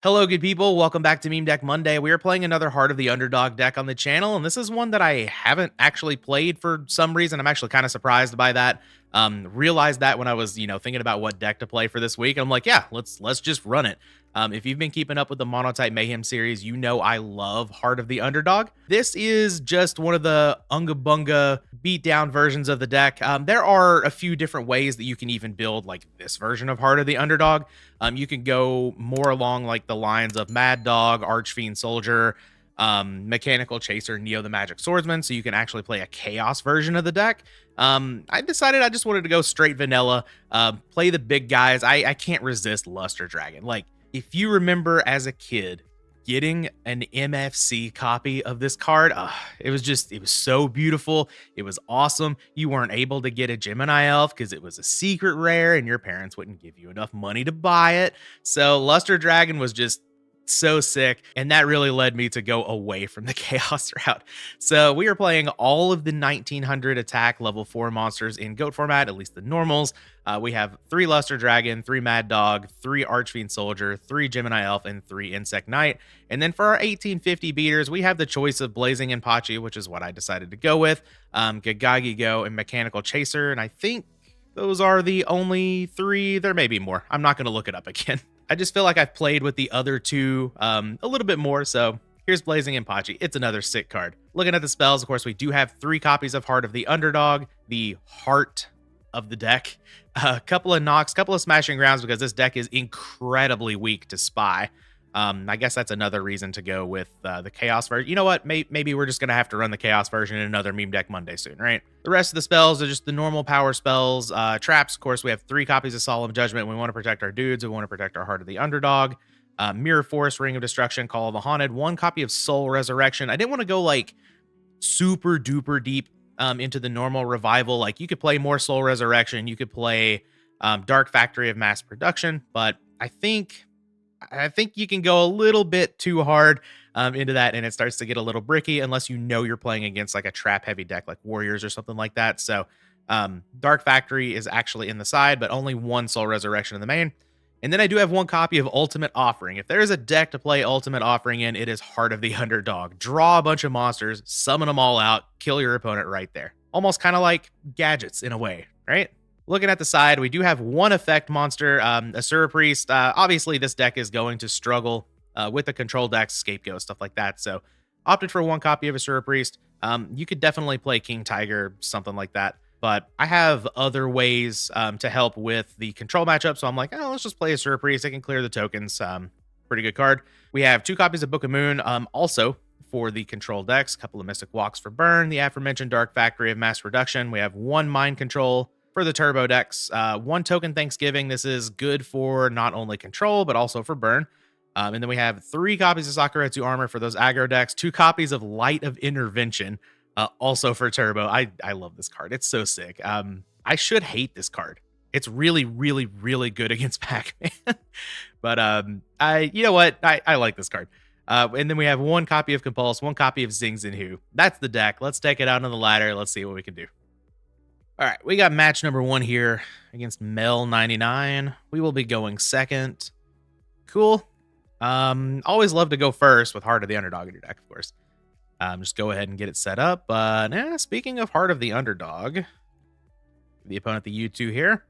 Hello, good people. Welcome back to Meme Deck Monday. We are playing another Heart of the Underdog deck on the channel, and this is one that I haven't actually played for some reason. I'm actually kind of surprised by that. Realized that when I was, thinking about what deck to play for this week. I'm like, yeah, let's just run it. If you've been keeping up with the Monotype Mayhem series, you know I love Heart of the Underdog. This is just one of the Unga Bunga beatdown versions of the deck. There are a few different ways that you can even build like this version of Heart of the Underdog. You can go more along like the lines of Mad Dog, Archfiend Soldier, Mechanical Chaser, Neo the Magic Swordsman, so you can actually play a Chaos version of the deck. I decided I just wanted to go straight vanilla, play the big guys. I can't resist Luster Dragon. Like, if you remember as a kid getting an MFC copy of this card, it was so beautiful. It was awesome. You weren't able to get a Gemini Elf because it was a secret rare and your parents wouldn't give you enough money to buy it. So Luster Dragon was just so sick, and that really led me to go away from the chaos route. So we are playing all of the 1900 attack level 4 monsters in GOAT format, at least the normals. We have 3 Luster Dragon, 3 Mad Dog, 3 Archfiend Soldier, 3 Gemini Elf, and 3 Insect Knight. And then for our 1850 beaters, we have the choice of Blazing Impachi, which is what I decided to go with, Yugioh, and Mechanical Chaser, and I think those are the only 3. There may be more. I'm not going to look it up again. I just feel like I've played with the other 2 a little bit more, so here's Blazing Impachi. It's another sick card. Looking at the spells, of course, we do have 3 copies of Heart of the Underdog, the heart of the deck, a couple of knocks, couple of smashing grounds because this deck is incredibly weak to spy. I guess that's another reason to go with the Chaos version. You know what? Maybe we're just going to have to run the Chaos version in another Meme Deck Monday soon, right? The rest of the spells are just the normal power spells. Traps, of course, we have 3 copies of Solemn Judgment. We want to protect our dudes. We want to protect our Heart of the Underdog. Mirror Force, Ring of Destruction, Call of the Haunted. 1 copy of Soul Resurrection. I didn't want to go like super duper deep into the normal revival. Like, you could play more Soul Resurrection. You could play Dark Factory of Mass Production. But I think you can go a little bit too hard into that, and it starts to get a little bricky unless you know you're playing against like a trap heavy deck like Warriors or something like that. So Dark Factory is actually in the side, but only 1 Soul Resurrection in the main. And then I do have 1 copy of Ultimate Offering. If there is a deck to play Ultimate Offering in, it is Heart of the Underdog. Draw a bunch of monsters, summon them all out, kill your opponent right there. Almost kind of like gadgets in a way, right? Looking at the side, we do have 1 effect monster, Asura Priest. Obviously, this deck is going to struggle with the control decks, Scapegoat, stuff like that. So opted for 1 copy of Asura Priest. You could definitely play King Tiger, something like that. But I have other ways to help with the control matchup. So I'm like, oh, let's just play Asura Priest. I can clear the tokens. Pretty good card. We have 2 copies of Book of Moon. Also, for the control decks, a couple of Mystic Walks for burn, the aforementioned Dark Factory of Mass Reduction. We have 1 Mind Control for the turbo decks, 1 token Thanksgiving. This is good for not only control, but also for burn. And then we have 3 copies of Sakuretsu Armor for those aggro decks, 2 copies of Light of Intervention, also for turbo. I love this card. It's so sick. I should hate this card. It's really, really, really good against Pac-Man. But you know what? I like this card. And then we have 1 copy of Compulse, 1 copy of Zing Zinhu. That's the deck. Let's take it out on the ladder. Let's see what we can do. All right, we got match number 1 here against Mel99. We will be going second. Cool. Always love to go first with Heart of the Underdog in your deck, of course. Just go ahead and get it set up. But speaking of Heart of the Underdog, the opponent, the U2 here.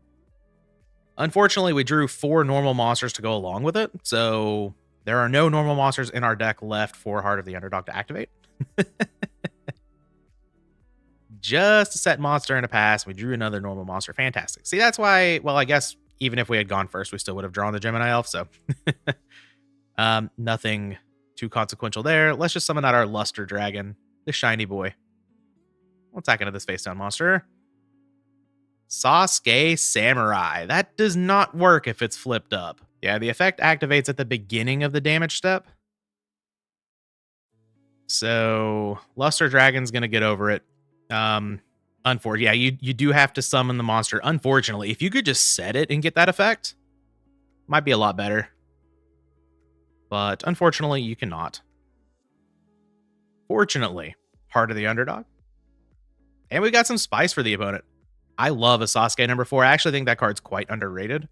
Unfortunately, we drew 4 normal monsters to go along with it. So there are no normal monsters in our deck left for Heart of the Underdog to activate. Just a set monster in a pass. We drew another normal monster. Fantastic. See, that's why, well, I guess even if we had gone first, we still would have drawn the Gemini Elf. So nothing too consequential there. Let's just summon out our Luster Dragon, the shiny boy. We'll attack into this face down monster. Sasuke Samurai. That does not work if it's flipped up. Yeah, the effect activates at the beginning of the damage step. So Luster Dragon's going to get over it. Unfortunately, yeah, you do have to summon the monster. Unfortunately, if you could just set it and get that effect, might be a lot better. But unfortunately, you cannot. Fortunately, Heart of the Underdog. And we got some spice for the opponent. I love a Sasuke number 4. I actually think that card's quite underrated.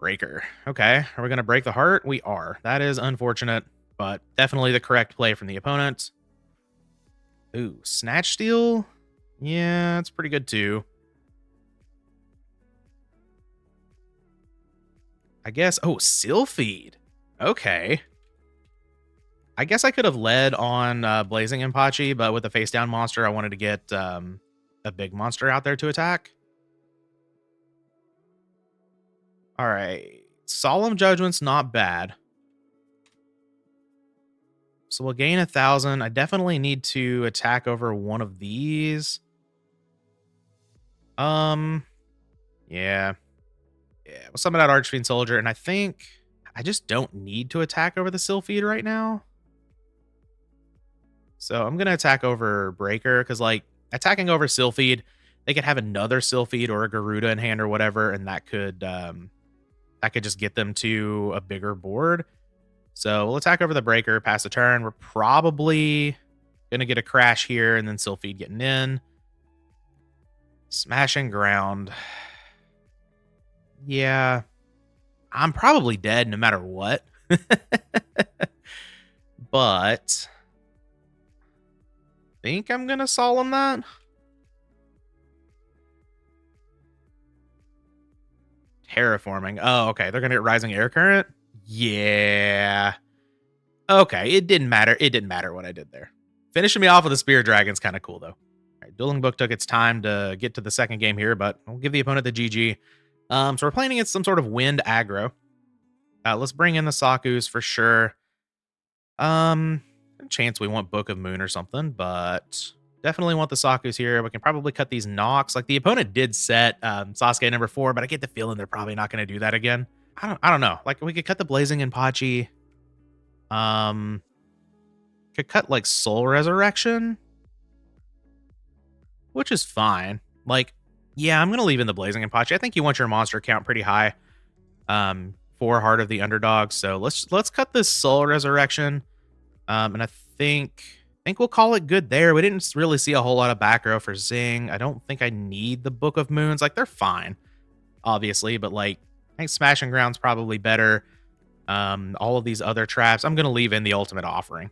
Breaker. Okay. Are we going to break the heart? We are. That is unfortunate, but definitely the correct play from the opponent. Ooh, Snatch Steal? Yeah, it's pretty good too. I guess. Oh, Sylphid. Okay. I guess I could have led on Blazing Impachi, but with the face down monster, I wanted to get a big monster out there to attack. All right. Solemn Judgment's not bad. So we'll gain 1,000. I definitely need to attack over one of these. Yeah. Yeah, we'll summon out Archfiend Soldier, and I think I just don't need to attack over the Sylphid right now. So I'm gonna attack over Breaker, because like attacking over Sylphid, they could have another Sylphid or a Garuda in hand or whatever, and that could just get them to a bigger board. So we'll attack over the Breaker, pass the turn. We're probably gonna get a crash here, and then Sylphid getting in. Smashing ground. Yeah, I'm probably dead no matter what. But I think I'm gonna solemn that. Terraforming. Oh, okay. They're gonna get Rising Air Current. Yeah. Okay. It didn't matter. It didn't matter what I did there. Finishing me off with a Spear Dragon's kind of cool though. All right, Dueling Book took its time to get to the second game here, but I'll give the opponent the GG. So we're playing against some sort of wind aggro. Let's bring in the Sakus for sure. Chance we want Book of Moon or something, but definitely want the Sakus here. We can probably cut these knocks. Like the opponent did set Sasuke number 4, but I get the feeling they're probably not going to do that again. I don't know. Like we could cut the Blazing Impachi. Could cut like Soul Resurrection, which is fine. Like, yeah, I'm gonna leave in the Blazing Impachi. I think you want your monster count pretty high. For Heart of the Underdog. So let's cut this Soul Resurrection. And I think we'll call it good there. We didn't really see a whole lot of back row for Zing. I don't think I need the Book of Moons. Like they're fine, obviously, but like I think Smashing Ground's probably better. All of these other traps, I'm gonna leave in the Ultimate Offering.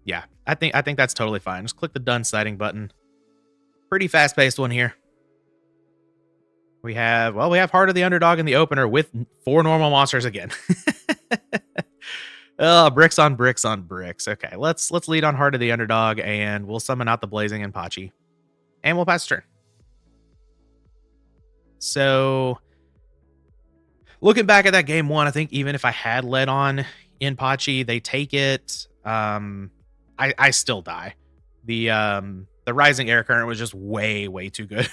Yeah, I think that's totally fine. Just click the done sighting button. Pretty fast-paced one here. We have Heart of the Underdog in the opener with 4 normal monsters again. Oh, bricks on bricks on bricks. Okay, let's lead on Heart of the Underdog, and we'll summon out the Blazing Impachi. And we'll pass turn. So, looking back at that game 1, I think even if I had led on Impachi, they take it. I still die. The Rising Air Current was just way too good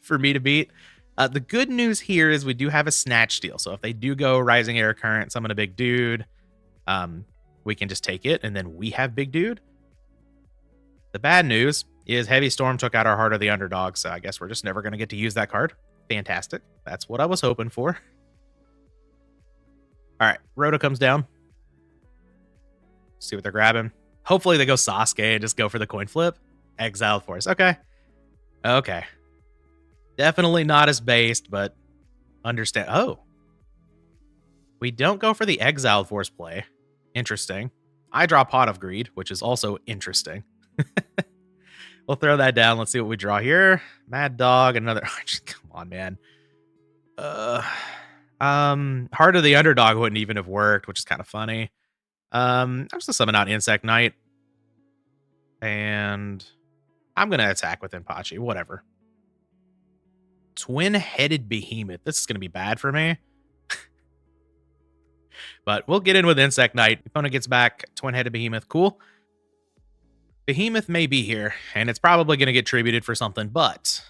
for me to beat. The good news here is we do have a Snatch Steal. So if they do go Rising Air Current, summon a big dude, we can just take it, and then we have big dude. The bad news is Heavy Storm took out our Heart of the Underdog, so I guess we're just never going to get to use that card. Fantastic. That's what I was hoping for. All right, Rhoda comes down. See what they're grabbing. Hopefully they go Sasuke and just go for the coin flip. Exiled Force. Okay. Okay. Definitely not as based, but understand. Oh. We don't go for the Exiled Force play. Interesting. I draw Pot of Greed, which is also interesting. We'll throw that down. Let's see what we draw here. Mad Dog, another. Come on, man. Heart of the Underdog wouldn't even have worked, which is kind of funny. I'm just gonna summon out Insect Knight. And I'm gonna attack with Impachi. Whatever. Twin-headed Behemoth. This is gonna be bad for me. But we'll get in with Insect Knight. Opponent gets back. Twin-headed Behemoth. Cool. Behemoth may be here, and it's probably going to get tributed for something, but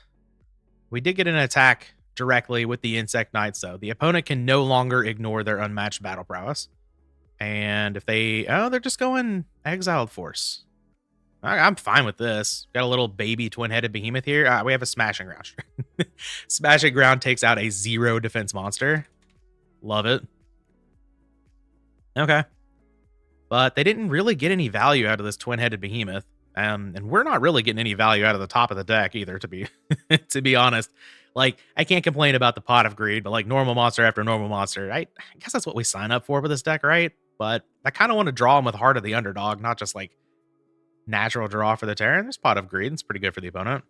we did get an attack directly with the Insect Knight, so the opponent can no longer ignore their unmatched battle prowess. And if they... Oh, they're just going Exiled Force. I'm fine with this. Got a little baby twin-headed Behemoth here. We have a Smashing Ground. Smashing Ground takes out a 0 defense monster. Love it. Okay. But they didn't really get any value out of this twin-headed Behemoth. And we're not really getting any value out of the top of the deck either, to be to be honest. Like, I can't complain about the Pot of Greed, but like normal monster after normal monster, I guess that's what we sign up for with this deck, right? But I kind of want to draw them with Heart of the Underdog, not just like natural draw for the Terran. There's Pot of Greed. It's pretty good for the opponent.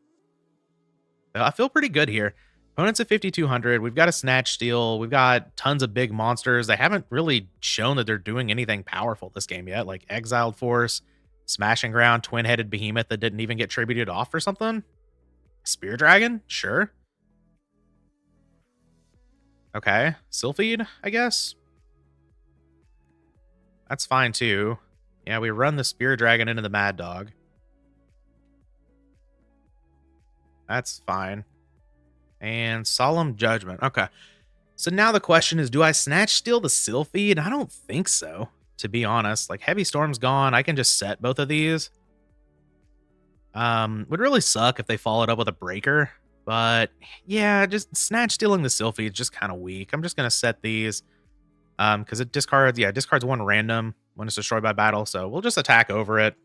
I feel pretty good here. Opponent's at 5,200. We've got a Snatch Steal. We've got tons of big monsters. They haven't really shown that they're doing anything powerful this game yet, like Exiled Force, Smashing Ground, Twin-Headed Behemoth that didn't even get tributed off or something. Spear Dragon? Sure. Okay. Sylphid, I guess. That's fine too. Yeah, we run the Spear Dragon into the Mad Dog. That's fine. And Solemn Judgment. Okay. So now the question is, do I Snatch Steal the Sylphid? I don't think so, to be honest. Like, Heavy Storm's gone. I can just set both of these. Would really suck if they followed up with a Breaker. But, yeah, just Snatch Stealing the Sylphid is just kind of weak. I'm just going to set these. Because it discards, yeah, it discards one random when it's destroyed by battle. So we'll just attack over it.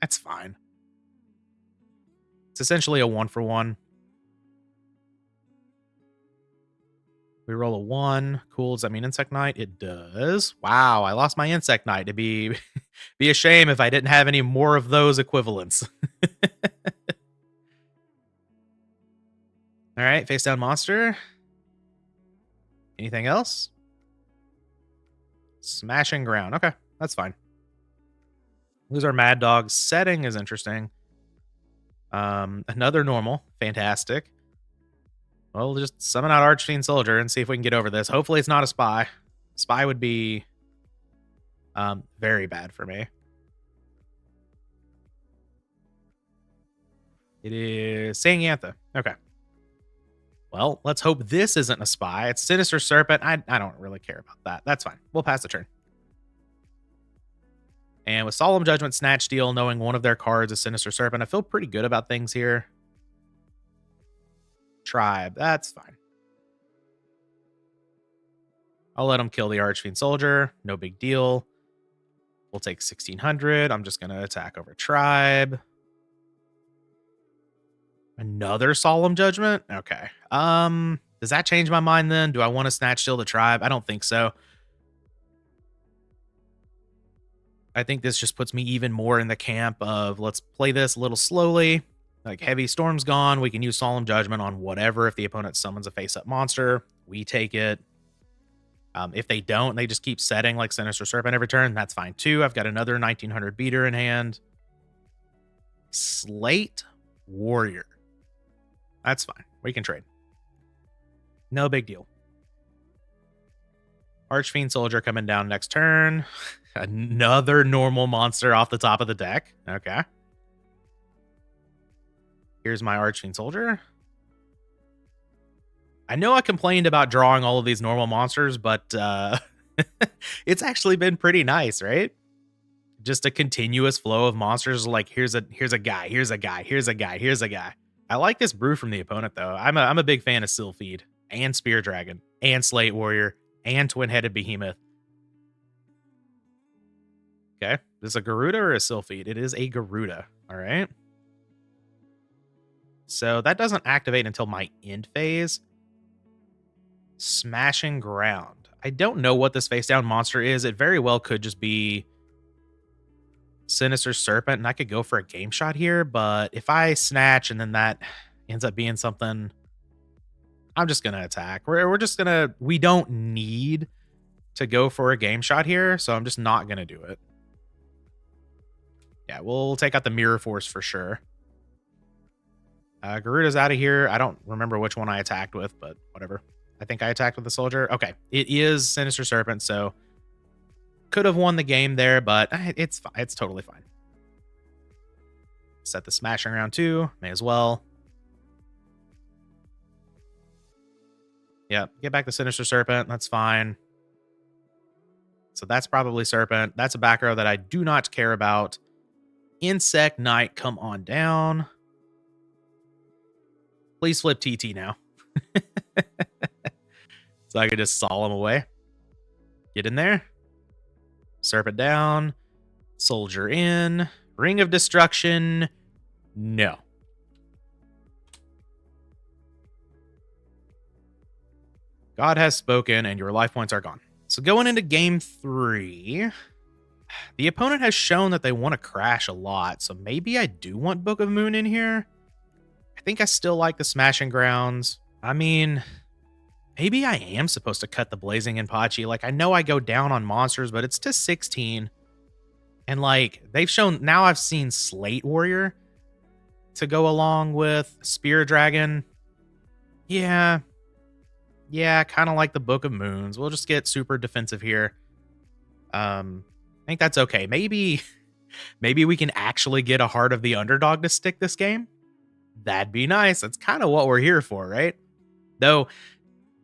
That's fine. It's essentially a 1-for-1. We roll a 1. Cool. Does that mean Insect Knight? It does. Wow, I lost my Insect Knight. It'd be a shame if I didn't have any more of those equivalents. All right, face down monster. Anything else? Smashing Ground. Okay, that's fine. Lose our Mad Dog. Setting is interesting. Another normal. Fantastic. Well, we'll just summon out Archfiend Soldier and see if we can get over this. Hopefully it's not a Spy. Spy would be very bad for me. It is Sangantha. Okay. Well, let's hope this isn't a Spy. It's Sinister Serpent. I don't really care about that. That's fine. We'll pass the turn. And with Solemn Judgment, Snatch Steal, knowing one of their cards is Sinister Serpent, I feel pretty good about things here. Tribe. That's fine. I'll let him kill the Archfiend Soldier. No big deal. We'll take 1,600. I'm just going to attack over Tribe. Another Solemn Judgment? Okay. Does that change my mind then? Do I want to Snatch Steal the Tribe? I don't think so. I think this just puts me even more in the camp of let's play this a little slowly. Like, Heavy Storm's gone. We can use Solemn Judgment on whatever. If the opponent summons a face-up monster, we take it. If they don't, they just keep setting like Sinister Serpent every turn. That's fine too. I've got another 1,900 beater in hand. Slate Warrior. That's fine. We can trade. No big deal. Archfiend Soldier coming down next turn. Another normal monster off the top of the deck. Okay. Here's my Archfiend Soldier. I know I complained about drawing all of these normal monsters, but it's actually been pretty nice, right? Just a continuous flow of monsters. Like, here's a guy, here's a guy, here's a guy, here's a guy. I like this brew from the opponent, though. I'm a big fan of Sylphid and Spear Dragon and Slate Warrior and Twin-Headed Behemoth. Okay. Is this a Garuda or a Sylphid? It is a Garuda. All right. So that doesn't activate until my end phase. Smashing Ground. I don't know what this face down monster is. It very well could just be Sinister Serpent, and I could go for a game shot here, but if I snatch and then that ends up being something, I'm just going to attack. We're just going to, we don't need to go for a game shot here, so I'm just not going to do it. Yeah, we'll take out the Mirror Force for sure. Garuda's out of here. I don't remember which one I attacked with, but whatever. I think I attacked with the Soldier. Okay, it is Sinister Serpent, so could have won the game there, but it's fine. It's totally fine. Set the Smashing Round too. May as well. Yeah, get back the Sinister Serpent. That's fine. So that's probably Serpent. That's a back row that I do not care about. Insect Knight, come on down. Please flip TT now. So I could just Solemn away. Get in there. Serpent down. Soldier in. Ring of Destruction. No. God has spoken, and your life points are gone. So going into game 3, the opponent has shown that they want to crash a lot, so maybe I do want Book of Moon in here. I think I still like the Smashing Grounds. I mean, maybe I am supposed to cut the Blazing Inpachi. Like, I know I go down on monsters, but it's to 16. And, like, they've shown... Now I've seen Slate Warrior to go along with Spear Dragon. Yeah, kind of like the Book of Moons. We'll just get super defensive here. I think that's okay. Maybe we can actually get a Heart of the Underdog to stick this game. That'd be nice. That's kind of what we're here for, right? Though,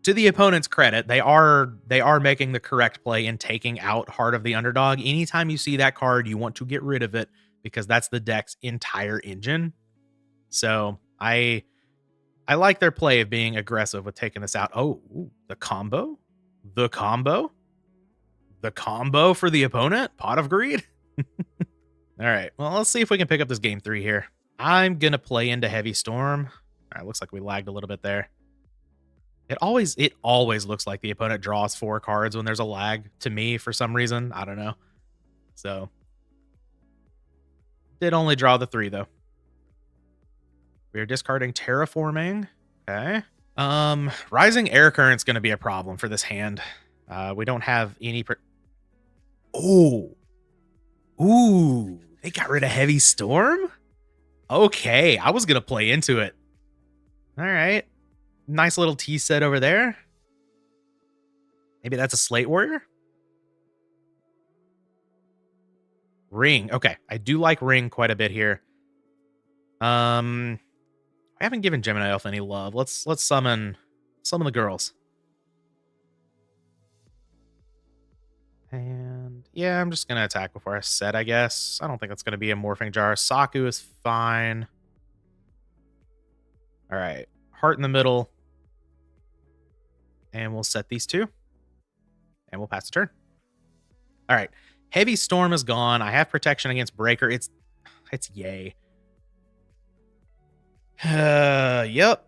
to the opponent's credit, they are making the correct play in taking out Heart of the Underdog. Anytime you see that card, you want to get rid of it because that's the deck's entire engine. So I like their play of being aggressive with taking this out. Oh, ooh, the combo for the opponent. Pot of Greed. All right, well, let's see if we can pick up this game 3 here. I'm gonna play into Heavy Storm. All right, looks like we lagged a little bit there. It always looks like the opponent draws 4 cards when there's a lag to me for some reason. I don't know. So did only draw the 3 though. We are discarding Terraforming. Okay. Rising Air Current's gonna be a problem for this hand. We don't have any. Ooh, they got rid of Heavy Storm. Okay, I was gonna play into it. All right, nice little T set over there. Maybe that's a Slate Warrior. Ring. Okay, I do like Ring quite a bit here. I haven't given Gemini Elf any love. Let's summon the girls. And yeah, I'm just gonna attack before I set, I guess. I don't think that's gonna be a Morphing Jar. Saku is fine. All right, Heart in the middle. And we'll set these 2. And we'll pass the turn. All right, Heavy Storm is gone. I have protection against Breaker. It's yay. Yep.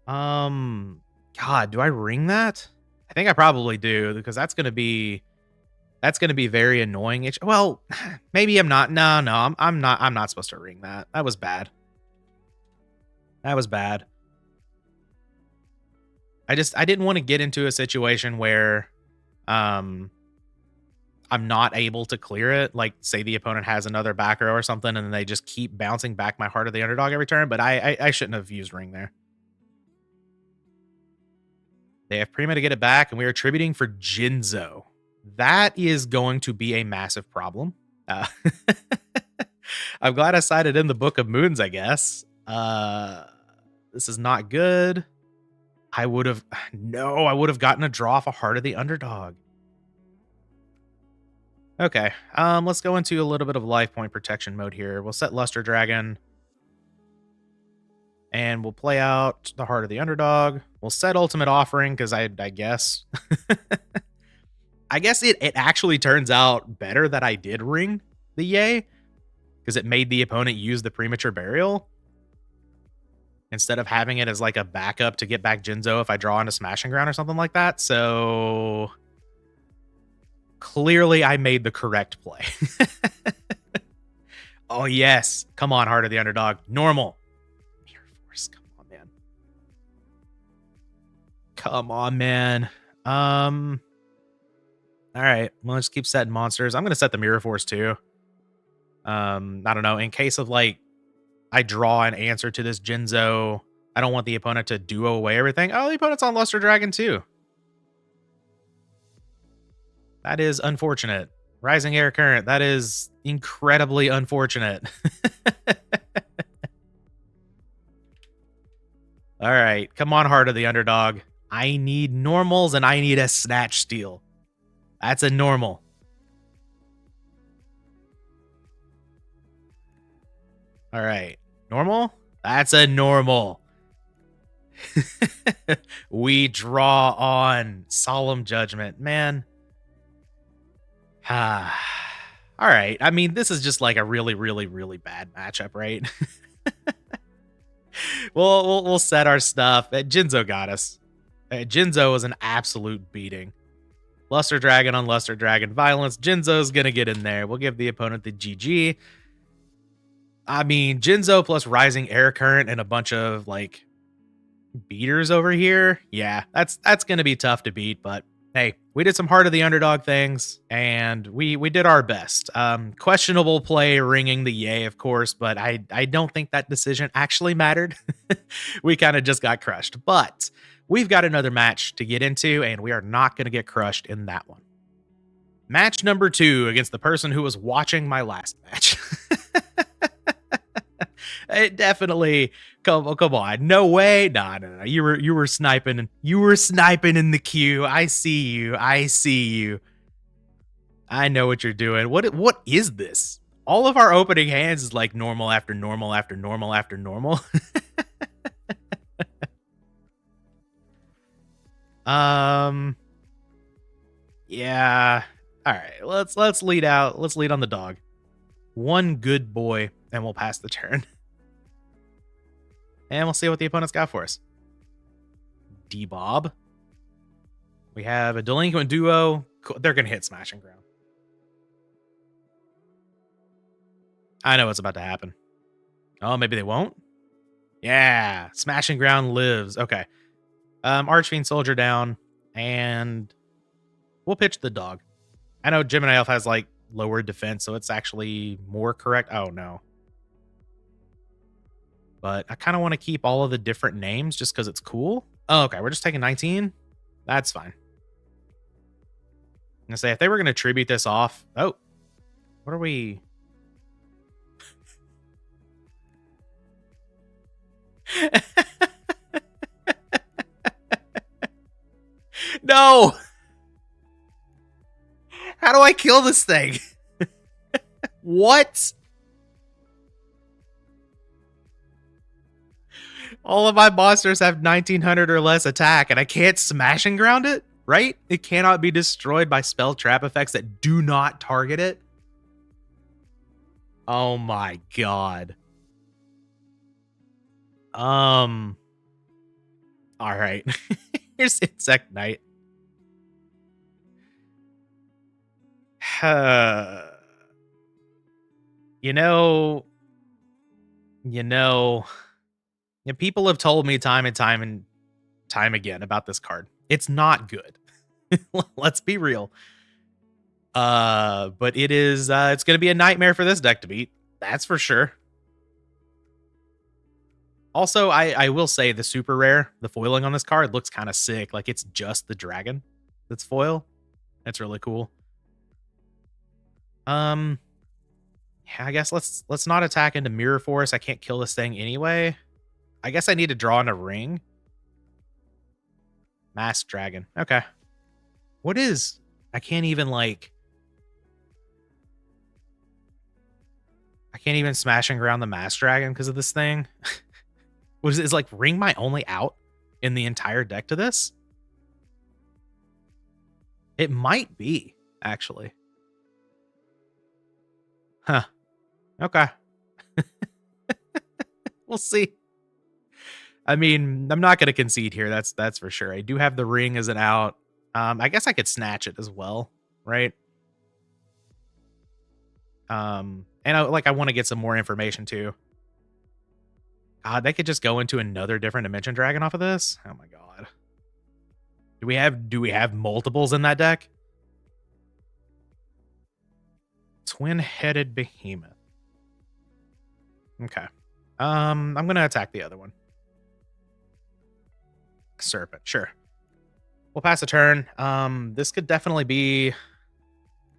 God, do I ring that? I think I probably do, because that's gonna be very annoying. Well, maybe I'm not. No, I'm not supposed to ring that. That was bad. I didn't want to get into a situation where I'm not able to clear it. Like, say the opponent has another back row or something, and then they just keep bouncing back my Heart of the Underdog every turn. But I shouldn't have used ring there. They have Prima to get it back, and we are attributing for Jinzo. That is going to be a massive problem. I'm glad I sided in the Book of Moons, I guess. This is not good. I would have gotten a draw off a Heart of the Underdog. Okay, let's go into a little bit of life point protection mode here. We'll set Luster Dragon. And we'll play out the Heart of the Underdog. We'll set Ultimate Offering, because I guess... I guess it actually turns out better that I did ring the Yay, because it made the opponent use the Premature Burial instead of having it as like a backup to get back Jinzo if I draw into Smashing Ground or something like that. So clearly I made the correct play. Oh yes, come on, Heart of the Underdog. Normal. Come on, man. All right, well, let's keep setting monsters. I'm gonna set the Mirror Force too. I don't know, in case of like I draw an answer to this Jinzo, I don't want the opponent to duo away everything. Oh, the opponent's on Luster Dragon too. That is unfortunate. Rising Air Current, that is incredibly unfortunate. All right, come on, Heart of the Underdog. I need normals and I need a Snatch Steal. That's a normal. All right, normal? That's a normal. We draw on Solemn Judgment, man. All right, I mean, this is just like a really, really, really bad matchup, right? We'll set our stuff. Jinzo got us. Jinzo is an absolute beating. Luster Dragon on Luster Dragon violence. Jinzo's gonna get in there. We'll give the opponent the GG. I mean, Jinzo plus Rising Air Current and a bunch of like beaters over here. Yeah, that's gonna be tough to beat, but hey, we did some Heart of the Underdog things, and we did our best. Questionable play ringing the yay, of course, but I don't think that decision actually mattered. We kind of just got crushed, but we've got another match to get into, and we are not going to get crushed in that one. Match number 2 against the person who was watching my last match. It definitely come on. No way. No. You were sniping. You were sniping in the queue. I see you. I see you. I know what you're doing. What is this? All of our opening hands is like normal after normal after normal after normal. Yeah. All right. Let's lead out. Let's lead on the dog. One good boy, and we'll pass the turn. And we'll see what the opponent's got for us. D-Bob. We have a Delinquent Duo. They're going to hit Smashing Ground. I know what's about to happen. Oh, maybe they won't? Yeah. Smashing Ground lives. Okay. Archfiend Soldier down. And we'll pitch the dog. I know Gemini Elf has like lower defense, so it's actually more correct. Oh, no. But I kind of want to keep all of the different names just because it's cool. Oh, okay. We're just taking 19. That's fine. I'm going to say if they were going to tribute this off. Oh, what are we? No. How do I kill this thing? What? All of my monsters have 1900 or less attack, and I can't smash and ground it, right? It cannot be destroyed by spell trap effects that do not target it. Oh my god. All right. Here's Insect Knight. You know, people have told me time and time again about this card. It's not good. Let's be real. But it is it's gonna be a nightmare for this deck to beat. That's for sure. Also, I will say the super rare, the foiling on this card looks kind of sick. Like it's just the dragon that's foil. That's really cool. Yeah, I guess let's not attack into Mirror Force. I can't kill this thing anyway. I guess I need to draw in a ring. Masked Dragon. Okay. What is... I can't even, like... I can't even smash and ground the Masked Dragon because of this thing. Is like ring my only out in the entire deck to this? It might be, actually. Huh. Okay. We'll see. I mean, I'm not going to concede here. That's for sure. I do have the ring as an out. I guess I could snatch it as well, right? And I want to get some more information too. God, they could just go into another different dimension dragon off of this. Oh my god. Do we have multiples in that deck? Twin-headed behemoth. Okay. I'm gonna attack the other one. Serpent, sure. We'll pass a turn. This could definitely be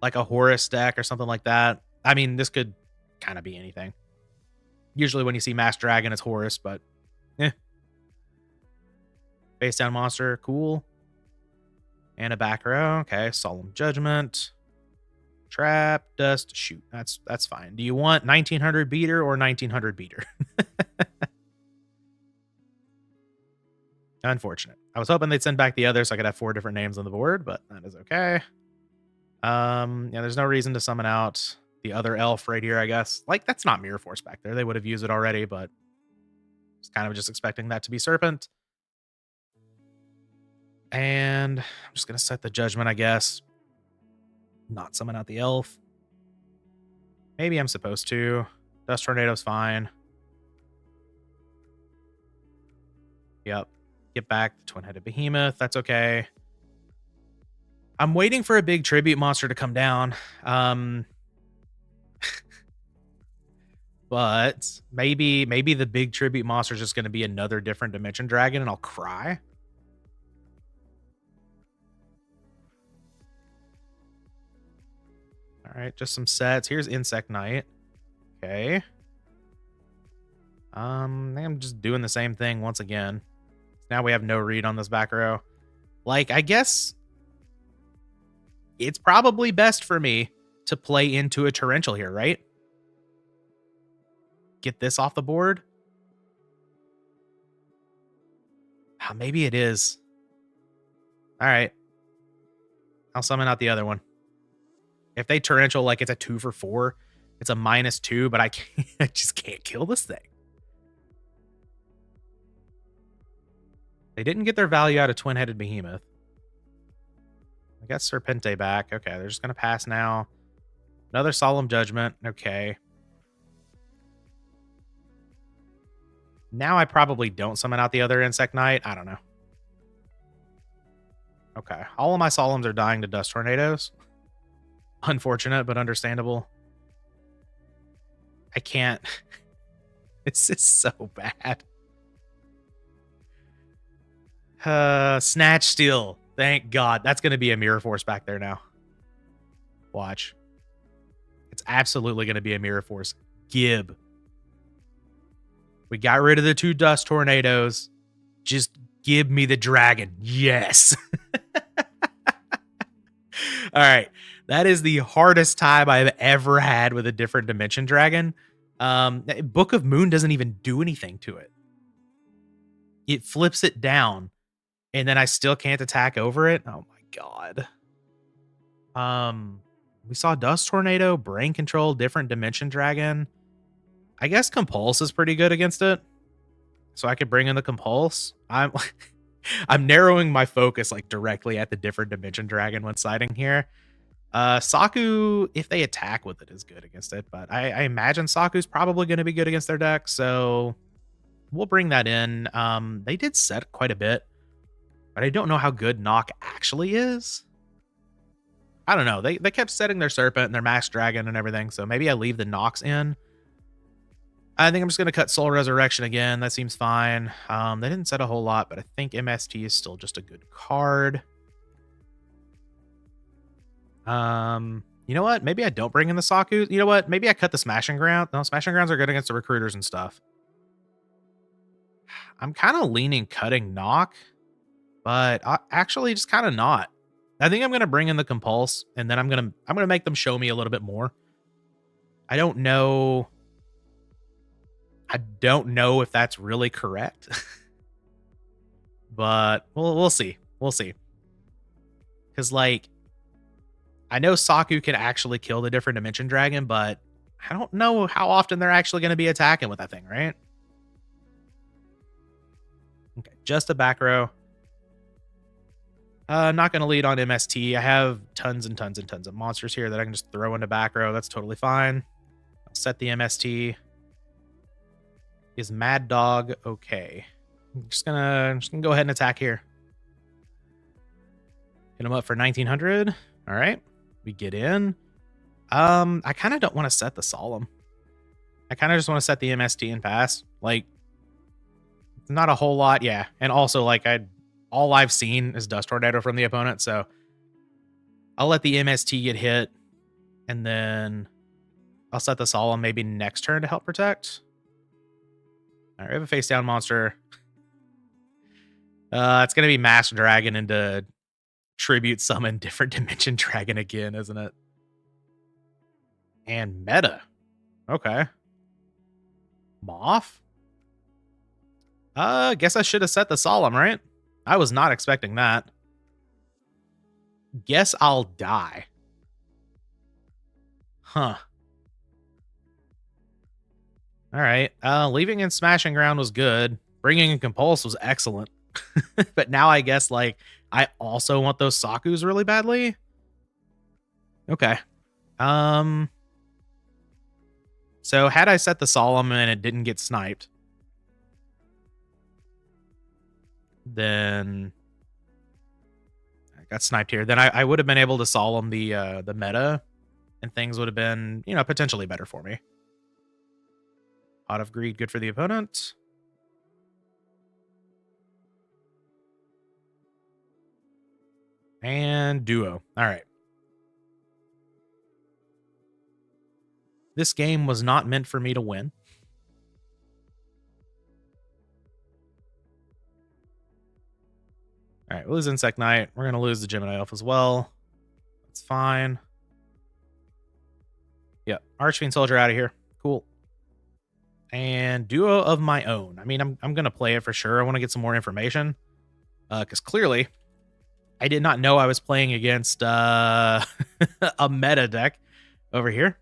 like a Horus deck or something like that. I mean, this could kind of be anything. Usually when you see Masked Dragon, it's Horus, but face down monster, cool. And a back row. Okay, Solemn Judgment. Trap, dust, shoot. That's fine. Do you want 1900 beater or 1900 beater? Unfortunate. I was hoping they'd send back the other so I could have 4 different names on the board, but that is okay. Yeah, there's no reason to summon out the other elf right here, I guess. Like, that's not Mirror Force back there. They would have used it already, but I was kind of just expecting that to be Serpent. And I'm just going to set the judgment, I guess. Not summon out the elf. Maybe I'm supposed to. Dust Tornado's fine. Yep. Get back the Twin-Headed Behemoth. That's okay. I'm waiting for a big tribute monster to come down. But maybe the big tribute monster is just going to be another different dimension dragon and I'll cry. All right, just some sets. Here's Insect Knight. Okay. I think I'm just doing the same thing once again. Now we have no read on this back row. Like, I guess it's probably best for me to play into a torrential here, right? Get this off the board. Maybe it is. All right. I'll summon out the other one. If they torrential, like it's a 2 for 4, it's a -2, but I just can't kill this thing. They didn't get their value out of Twin-Headed Behemoth. I got Serpente back. Okay, they're just going to pass now. Another Solemn Judgment. Okay. Now I probably don't summon out the other Insect Knight. I don't know. Okay. All of my Solemns are dying to Dust Tornadoes. Unfortunate, but understandable. I can't. This is so bad. Snatch Steal. Thank God. That's going to be a Mirror Force back there now. Watch. It's absolutely going to be a Mirror Force. Gib. We got rid of the 2 Dust Tornadoes. Just give me the dragon. Yes. All right. That is the hardest time I've ever had with a different dimension dragon. Book of Moon doesn't even do anything to it. It flips it down. And then I still can't attack over it. Oh my God. We saw Dust Tornado, Brain Control, different Dimension Dragon. I guess Compulse is pretty good against it. So I could bring in the Compulse. I'm narrowing my focus like directly at the different Dimension Dragon when siding here. Saku, if they attack with it, is good against it. But I imagine Saku's probably going to be good against their deck. So we'll bring that in. They did set quite a bit. But I don't know how good Knock actually is. I don't know. They kept setting their Serpent and their Masked Dragon and everything. So maybe I leave the Knocks in. I think I'm just going to cut Soul Resurrection again. That seems fine. They didn't set a whole lot, but I think MST is still just a good card. You know what? Maybe I don't bring in the Saku. You know what? Maybe I cut the Smashing Ground. No, Smashing Grounds are good against the Recruiters and stuff. I'm kind of leaning cutting Knock. But actually just kind of not. I think I'm going to bring in the Compulse and then I'm going to make them show me a little bit more. I don't know if that's really correct. But we'll see. We'll see. Cuz like I know Saku can actually kill the different Dimension Dragon, but I don't know how often they're actually going to be attacking with that thing, right? Okay, just a back row. Not going to lead on MST. I have tons and tons and tons of monsters here that I can just throw into back row. That's totally fine. I'll set the MST. Is Mad Dog okay? I'm just gonna go ahead and attack here. Hit him up for 1900. All right, we get in. I kind of don't want to set the Solemn. I kind of just want to set the MST and pass. Like, not a whole lot, yeah. And also, like, all I've seen is Dust Tornado from the opponent, so I'll let the MST get hit, and then I'll set the Solemn maybe next turn to help protect. All right, we have a face-down monster. It's going to be Masked Dragon into Tribute Summon Different Dimension Dragon again, isn't it? And meta. Okay. Moth? Guess I should have set the Solemn, right? I was not expecting that. Guess I'll die. Huh. All right. Leaving in Smashing Ground was good. Bringing in Compulse was excellent. But now I guess, like, I also want those Sakus really badly. Okay. Um, so had I set the Solemn and it didn't get sniped, then I got sniped here. Then I would have been able to Solemn the meta, and things would have been, you know, potentially better for me. Pot of Greed, good for the opponent. And Duo. All right. This game was not meant for me to win. All right, we'll lose Insect Knight. We're going to lose the Gemini Elf as well. That's fine. Yep, Archfiend Soldier out of here. Cool. And Duo of my own. I mean, I'm going to play it for sure. I want to get some more information. Because clearly, I did not know I was playing against a meta deck over here.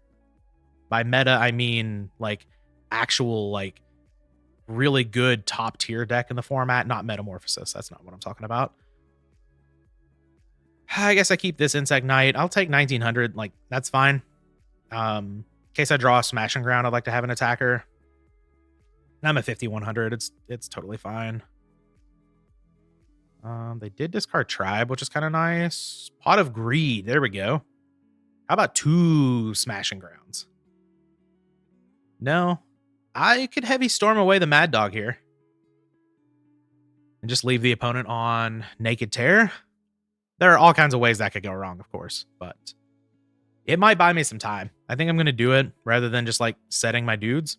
By meta, I mean, like, actual, like, really good top tier deck in the format, not Metamorphosis. That's not what I'm talking about. I guess I keep this Insect Knight. I'll take 1900. Like, that's fine. In case I draw a Smashing Ground, I'd like to have an attacker. I'm at 5100. It's totally fine. They did discard Tribe, which is kind of nice. Pot of Greed. There we go. How about 2 Smashing Grounds? No. I could Heavy Storm away the Mad Dog here. And just leave the opponent on Naked Tear. There are all kinds of ways that could go wrong, of course. But it might buy me some time. I think I'm going to do it rather than just, like, setting my dudes.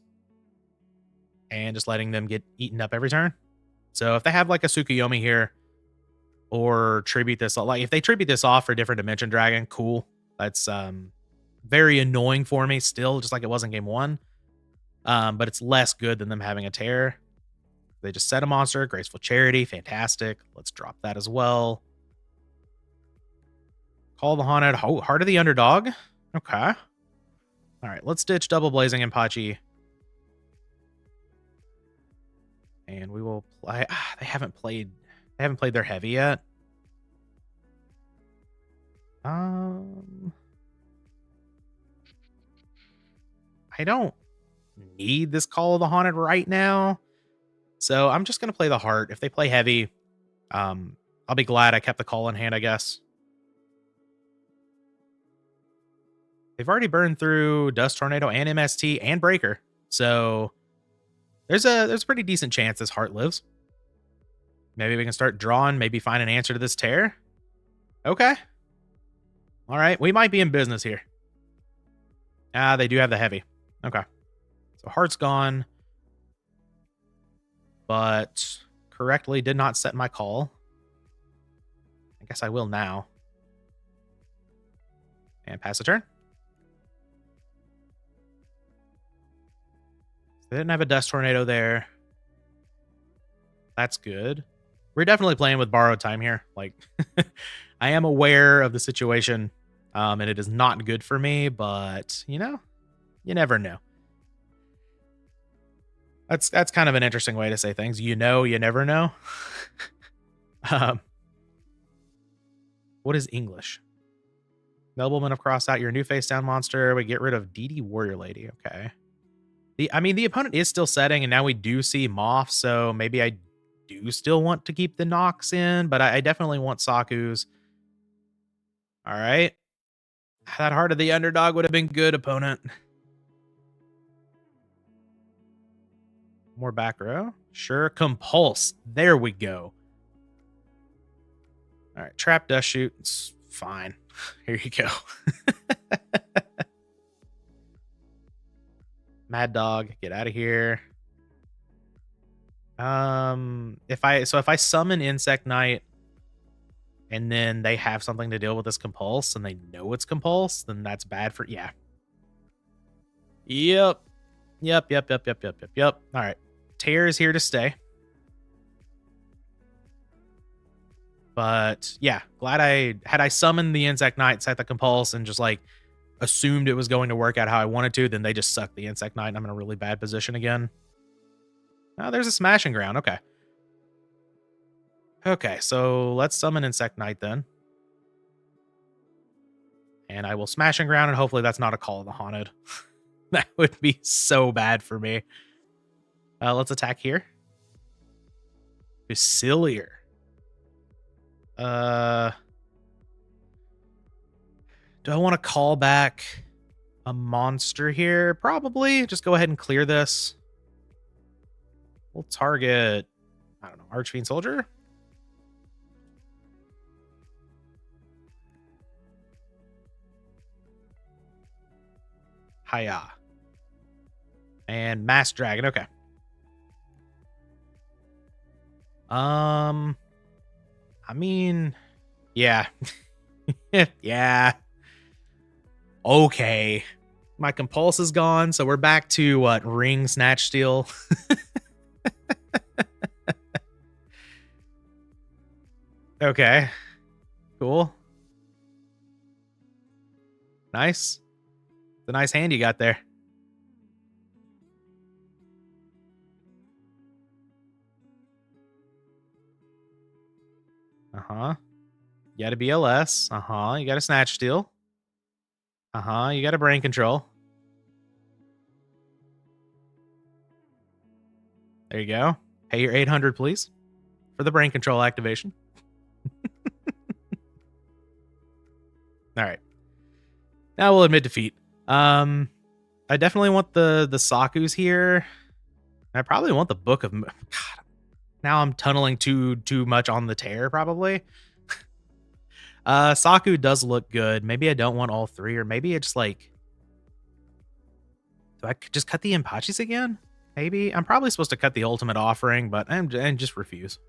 And just letting them get eaten up every turn. So if they have, like, a Tsukuyomi here. Or tribute this. Like, if they tribute this off for Different Dimension Dragon, cool. That's very annoying for me still, just like it was in game 1. But it's less good than them having a tear. They just set a monster. Graceful Charity. Fantastic. Let's drop that as well. Call the Haunted. Heart of the Underdog. Okay. All right. Let's ditch Double Blazing and Pachi. And we will play. They haven't played their heavy yet. I don't need this Call of the Haunted right now. So I'm just going to play the Heart. If they play heavy, I'll be glad I kept the Call in hand, I guess. They've already burned through Dust Tornado and MST and Breaker. So there's a pretty decent chance this Heart lives. Maybe we can start drawing, maybe find an answer to this tear. Okay. All right, we might be in business here. They do have the heavy. Okay. So Heart's gone. But correctly did not set my call. I guess I will now. And pass the turn. They didn't have a Dust Tornado there. That's good. We're definitely playing with borrowed time here. Like, I am aware of the situation, and it is not good for me, but, you know, you never know. That's kind of an interesting way to say things. You know, you never know. What is English? Nobleman of Cross out, your new face down monster. We get rid of DD Warrior Lady. Okay. I mean, the opponent is still setting, and now we do see Moth, so maybe I do still want to keep the Nox in, but I definitely want Saku's. All right. That Heart of the Underdog would have been good, opponent. More back row. Sure. Compulse. There we go. All right. Trap Dust Shoot. It's fine. Here you go. Mad Dog, get out of here. If I summon Insect Knight and then they have something to deal with this Compulse and they know it's Compulse, then that's bad for Yep. All right. Tear is here to stay. But yeah, glad I summoned the Insect Knight, set the Compulse, and just like assumed it was going to work out how I wanted to, then they just sucked the Insect Knight and I'm in a really bad position again. Oh, there's a Smashing Ground. Okay. Okay, so let's summon Insect Knight then. And I will Smash and Ground, and hopefully that's not a Call of the Haunted. That would be so bad for me. Let's attack here. Fusilier. Do I want to call back a monster here? Probably. Just go ahead and clear this. We'll target, I don't know, Archfiend Soldier? Hiya. And Mass Dragon. Okay. I mean, yeah. Yeah. Okay. My Compulse is gone, so we're back to what? Ring, Snatch, Steal. Okay. Cool. Nice. It's a nice hand you got there. Uh-huh. You got a BLS. Uh-huh. You got a Snatch Steal. Uh-huh. You got a Brain Control. There you go. Pay your 800, please, for the Brain Control activation. All right. Now we'll admit defeat. I definitely want the Sakus here. I probably want the Book of... God, now I'm tunneling too much on the tear, probably. Saku does look good. Maybe I don't want all three, or maybe it's like... Do I just cut the Impachis again? Maybe. I'm probably supposed to cut the Ultimate Offering, but I just refuse.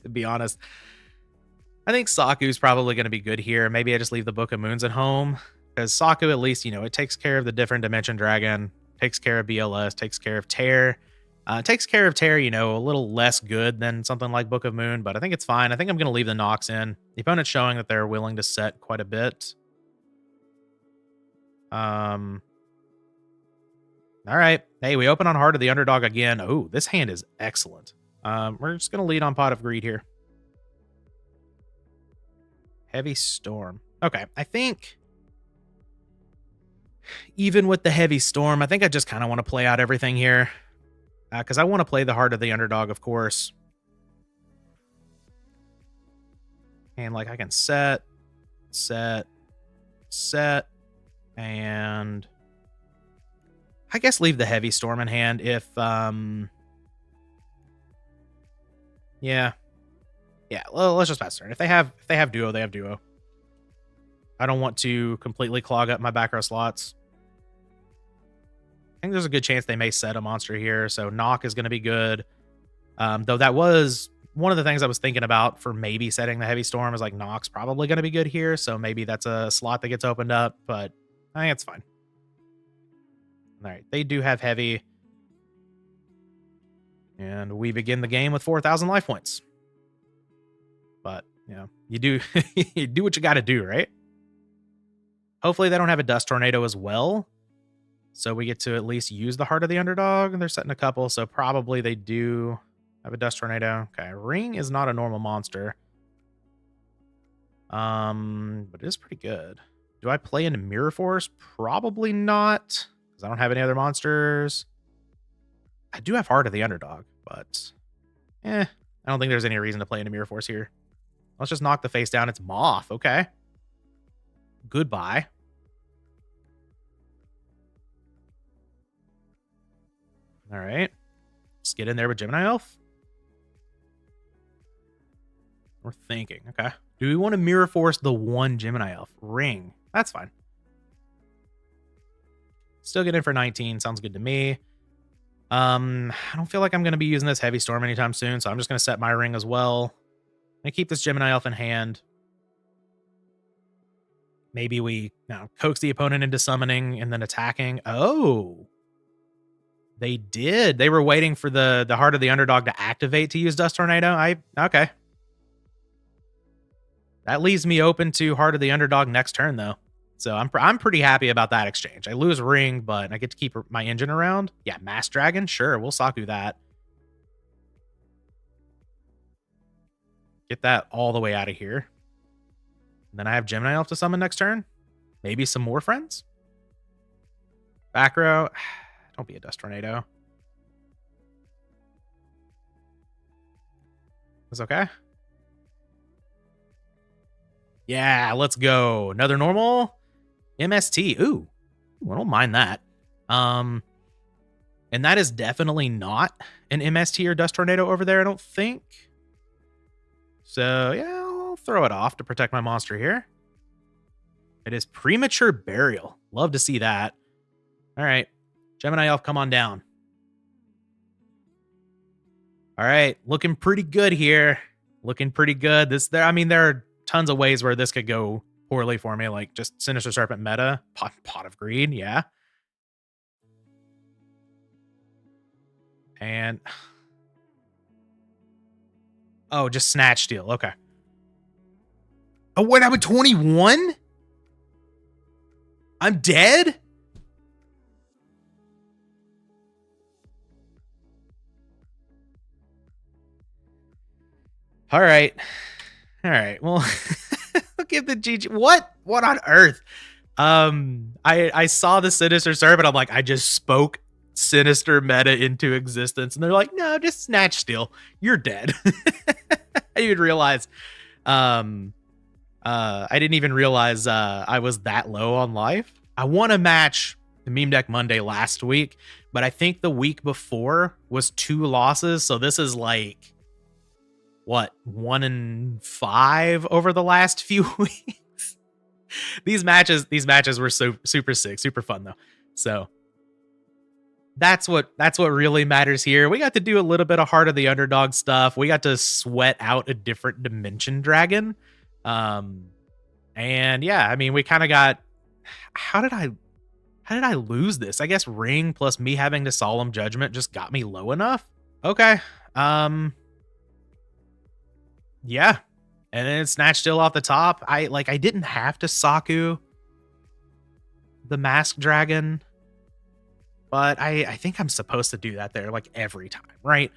To be honest. I think Saku's probably going to be good here. Maybe I just leave the Book of Moons at home. Because Saku, at least, you know, it takes care of the different Dimension Dragon, takes care of BLS, takes care of Tear. Takes care of Tear, you know, a little less good than something like Book of Moon, but I think it's fine. I think I'm going to leave the Nox in. The opponent's showing that they're willing to set quite a bit. All right. Hey, we open on Heart of the Underdog again. Oh, this hand is excellent. We're just going to lead on Pot of Greed here. Heavy Storm. Okay, I think even with the Heavy Storm, I think I just kind of want to play out everything here. Because I want to play the Heart of the Underdog, of course. And, like, I can set, and I guess leave the Heavy Storm in hand if, yeah. Yeah, well, let's just pass turn. If they have Duo, they have Duo. I don't want to completely clog up my back row slots. I think there's a good chance they may set a monster here, so Knock is going to be good. Though that was one of the things I was thinking about for maybe setting the Heavy Storm is like Knock's probably going to be good here, so maybe that's a slot that gets opened up, but I think it's fine. All right, they do have Heavy. And we begin the game with 4,000 life points. But, you know, you do you do what you got to do, right? Hopefully they don't have a Dust Tornado as well. So we get to at least use the Heart of the Underdog. They're setting a couple, so probably they do have a Dust Tornado. Okay, Ring is not a normal monster. But it is pretty good. Do I play into Mirror Force? Probably not, because I don't have any other monsters. I do have Heart of the Underdog, but I don't think there's any reason to play into Mirror Force here. Let's just knock the face down. It's Moth. Okay. Goodbye. All right. Let's get in there with Gemini Elf. We're thinking. Okay. Do we want to Mirror Force the one Gemini Elf? Ring. That's fine. Still get in for 19. Sounds good to me. I don't feel like I'm going to be using this Heavy Storm anytime soon, so I'm just going to set my Ring as well. And keep this Gemini Elf in hand. Maybe we coax the opponent into summoning and then attacking. Oh. They did. They were waiting for the Heart of the Underdog to activate to use Dust Tornado. Okay. That leaves me open to Heart of the Underdog next turn, though. So I'm pretty happy about that exchange. I lose Ring, but I get to keep my engine around. Yeah, Mass Dragon? Sure, we'll Saku that. Get that all the way out of here. And then I have Gemini Elf to summon next turn. Maybe some more friends. Back row. Don't be a Dust Tornado. Is okay? Yeah, let's go. Another normal. MST. Ooh, I don't mind that. And that is definitely not an MST or Dust Tornado over there, I don't think. So, yeah, I'll throw it off to protect my monster here. It is Premature Burial. Love to see that. All right. Gemini Elf, come on down. All right. Looking pretty good here. Looking pretty good. There are tons of ways where this could go poorly for me, like just Sinister Serpent meta. Pot of Greed, yeah. And... oh, just Snatch Steal. Okay. Oh, wait, I'm at 21? I'm dead? All right. All right. Well, look at the GG. What on earth? I saw the Sinister Serpent. I'm like, I just spoke Sinister meta into existence. And they're like, no, just Snatch Steal. You're dead. I didn't realize. I didn't even realize I was that low on life. I won a match the Meme Deck Monday last week, but I think the week before was 2 losses. So this is like, what, 1-5 over the last few weeks. These matches were so super sick, super fun though. So that's what really matters here. We got to do a little bit of Heart of the Underdog stuff. We got to sweat out a different dimension dragon. And yeah, I mean, we kind of got, how did I lose this? I guess Ring plus me having to Solemn Judgment just got me low enough. Okay. Yeah. And then Snatch Still off the top. I didn't have to Saku the Masked Dragon, but I think I'm supposed to do that there like every time, right?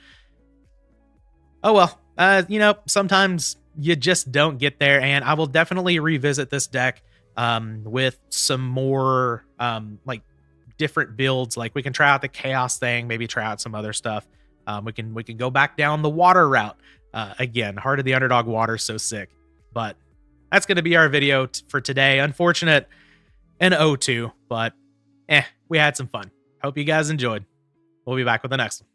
Oh well, sometimes you just don't get there, and I will definitely revisit this deck with some more like different builds. Like we can try out the Chaos thing, maybe try out some other stuff. We can go back down the water route. Again, Heart of the Underdog water is so sick. But that's going to be our video for today. Unfortunate an 0-2, but we had some fun. Hope you guys enjoyed. We'll be back with the next one.